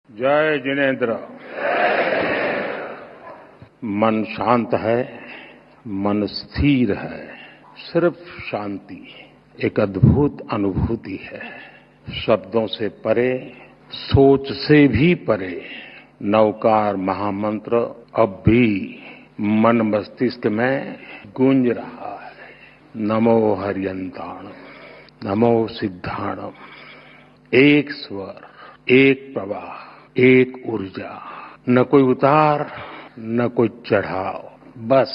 जय जिनेन्द्र। मन शांत है, मन स्थिर है, सिर्फ शांति एक अद्भुत अनुभूति है। शब्दों से परे, सोच से भी परे नवकार महामंत्र अब भी मन मस्तिष्क में गूंज रहा है। नमो हरियंताणम, नमो सिद्धाणम। एक स्वर, एक प्रवाह, एक ऊर्जा, न कोई उतार न कोई चढ़ाव, बस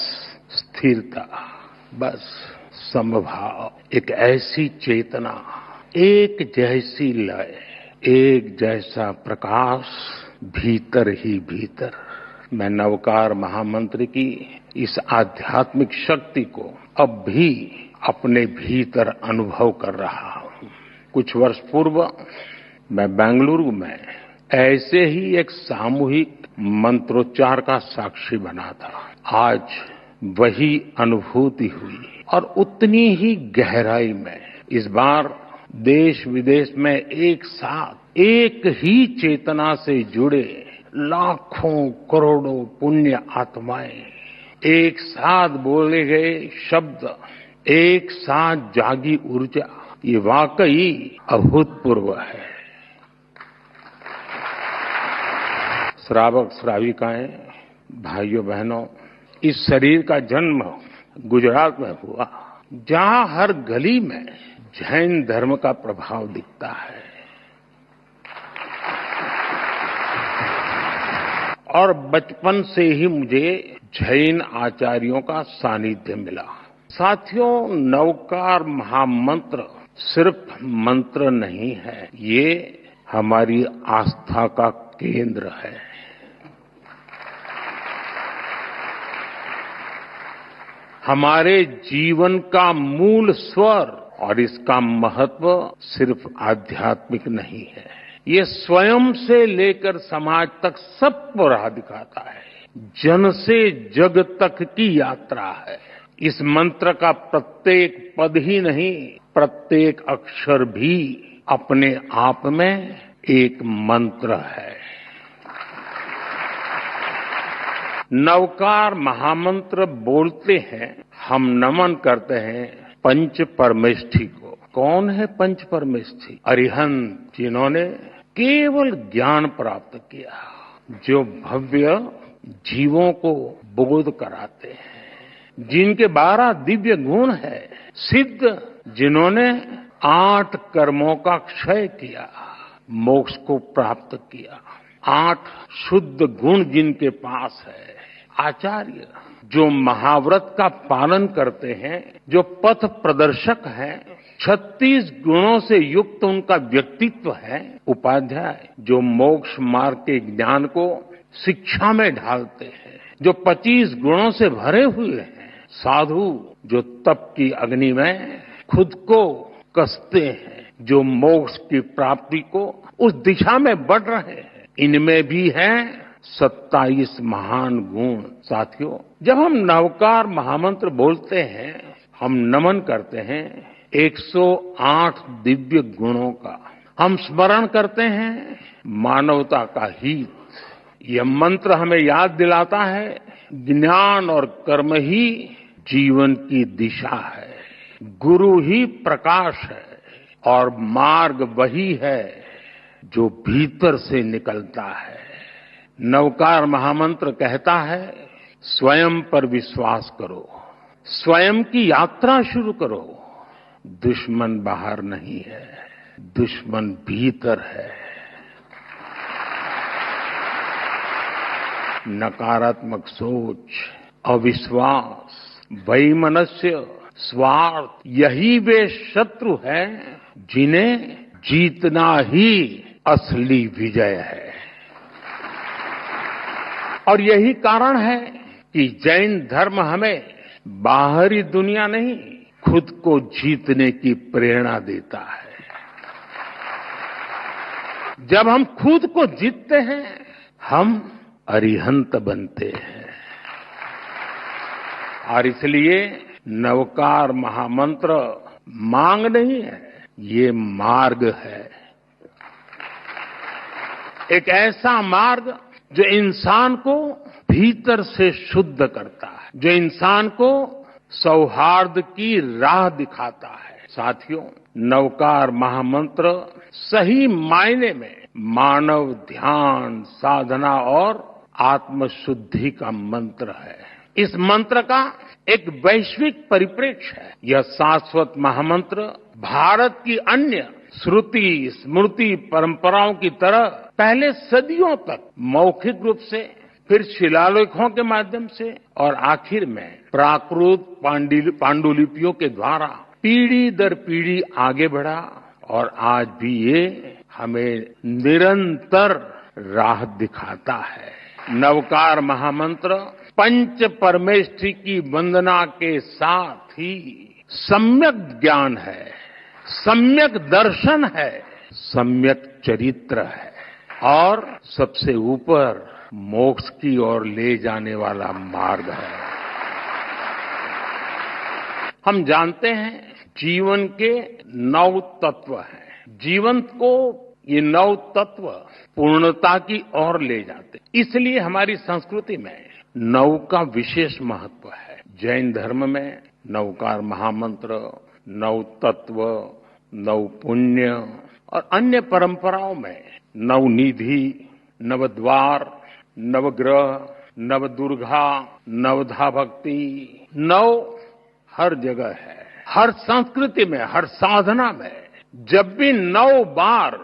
स्थिरता, बस समभाव। एक ऐसी चेतना, एक जैसी लय, एक जैसा प्रकाश भीतर ही भीतर। मैं नवकार महामंत्र की इस आध्यात्मिक शक्ति को अब भी अपने भीतर अनुभव कर रहा हूं। कुछ वर्ष पूर्व मैं बेंगलुरु में ऐसे ही एक सामूहिक मंत्रोच्चार का साक्षी बना था। आज वही अनुभूति हुई और उतनी ही गहराई में इस बार देश विदेश में एक साथ एक ही चेतना से जुड़े लाखों करोड़ों पुण्य आत्माएं एक साथ बोले गए शब्द, एक साथ जागी ऊर्जा, ये वाकई अभूतपूर्व है। श्रावक श्राविकाएं, भाइयों बहनों, इस शरीर का जन्म गुजरात में हुआ, जहां हर गली में जैन धर्म का प्रभाव दिखता है और बचपन से ही मुझे जैन आचार्यों का सानिध्य मिला। साथियों, नवकार महामंत्र सिर्फ मंत्र नहीं है, ये हमारी आस्था का केंद्र है। हमारे जीवन का मूल स्वर, और इसका महत्व सिर्फ आध्यात्मिक नहीं है, ये स्वयं से लेकर समाज तक सबको राह दिखाता है। जन से जग तक की यात्रा है। इस मंत्र का प्रत्येक पद ही नहीं, प्रत्येक अक्षर भी अपने आप में एक मंत्र है। नवकार महामंत्र बोलते हैं, हम नमन करते हैं पंच परमेष्ठी को। कौन है पंच परमेष्ठी? अरिहंत, जिन्होंने केवल ज्ञान प्राप्त किया, जो भव्य जीवों को बोध कराते हैं, जिनके 12 दिव्य गुण है। सिद्ध, जिन्होंने 8 कर्मों का क्षय किया, मोक्ष को प्राप्त किया। 8 शुद्ध गुण जिनके पास है। आचार्य, जो महाव्रत का पालन करते हैं, जो पथ प्रदर्शक हैं, 36 गुणों से युक्त उनका व्यक्तित्व है। उपाध्याय, जो मोक्ष मार्ग के ज्ञान को शिक्षा में ढालते हैं, जो 25 गुणों से भरे हुए हैं। साधु, जो तप की अग्नि में खुद को कसते हैं, जो मोक्ष की प्राप्ति को उस दिशा में बढ़ रहे हैं। इनमें भी हैं 27 महान गुण। साथियों, जब हम नवकार महामंत्र बोलते हैं, हम नमन करते हैं 108 दिव्य गुणों का। हम स्मरण करते हैं मानवता का हित। यह मंत्र हमें याद दिलाता है, ज्ञान और कर्म ही जीवन की दिशा है, गुरु ही प्रकाश है और मार्ग वही है जो भीतर से निकलता है। नवकार महामंत्र कहता है, स्वयं पर विश्वास करो, स्वयं की यात्रा शुरू करो। दुश्मन बाहर नहीं है, दुश्मन भीतर है। नकारात्मक सोच, अविश्वास, वैमनस्य, स्वार्थ, यही वे शत्रु हैं जिन्हें जीतना ही असली विजय है। और यही कारण है कि जैन धर्म हमें बाहरी दुनिया नहीं, खुद को जीतने की प्रेरणा देता है। जब हम खुद को जीतते हैं, हम अरिहंत बनते हैं। और इसलिए नवकार महामंत्र मांग नहीं है, ये मार्ग है। एक ऐसा मार्ग जो इंसान को भीतर से शुद्ध करता है, जो इंसान को सौहार्द की राह दिखाता है। साथियों, नवकार महामंत्र सही मायने में मानव ध्यान, साधना और आत्मशुद्धि का मंत्र है। इस मंत्र का एक वैश्विक परिप्रेक्ष्य है। यह शाश्वत महामंत्र भारत की अन्य श्रुति, स्मृति परंपराओं की तरह पहले सदियों तक मौखिक रूप से, फिर शिलालेखों के माध्यम से और आखिर में प्राकृत पांडुलिपियों के द्वारा पीढ़ी दर पीढ़ी आगे बढ़ा और आज भी ये हमें निरंतर राह दिखाता है। नवकार महामंत्र पंच परमेष्ठी की वंदना के साथ ही सम्यक ज्ञान है, सम्यक दर्शन है, सम्यक चरित्र है और सबसे ऊपर मोक्ष की ओर ले जाने वाला मार्ग है। हम जानते हैं जीवन के 9 तत्व हैं। जीवन को ये 9 तत्व पूर्णता की ओर ले जाते, इसलिए हमारी संस्कृति में 9 का विशेष महत्व है। जैन धर्म में नवकार महामंत्र, 9 तत्व, 9 पुण्य और अन्य परंपराओं में नवनिधि, नवद्वार, नवग्रह, नवदुर्गा, नवधा भक्ति, 9 हर जगह है। हर संस्कृति में, हर साधना में जब भी 9 बार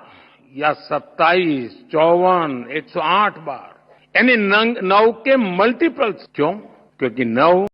या 27, 54, 108 बार यानी 9 के मल्टीपल्स, क्यों? क्योंकि 9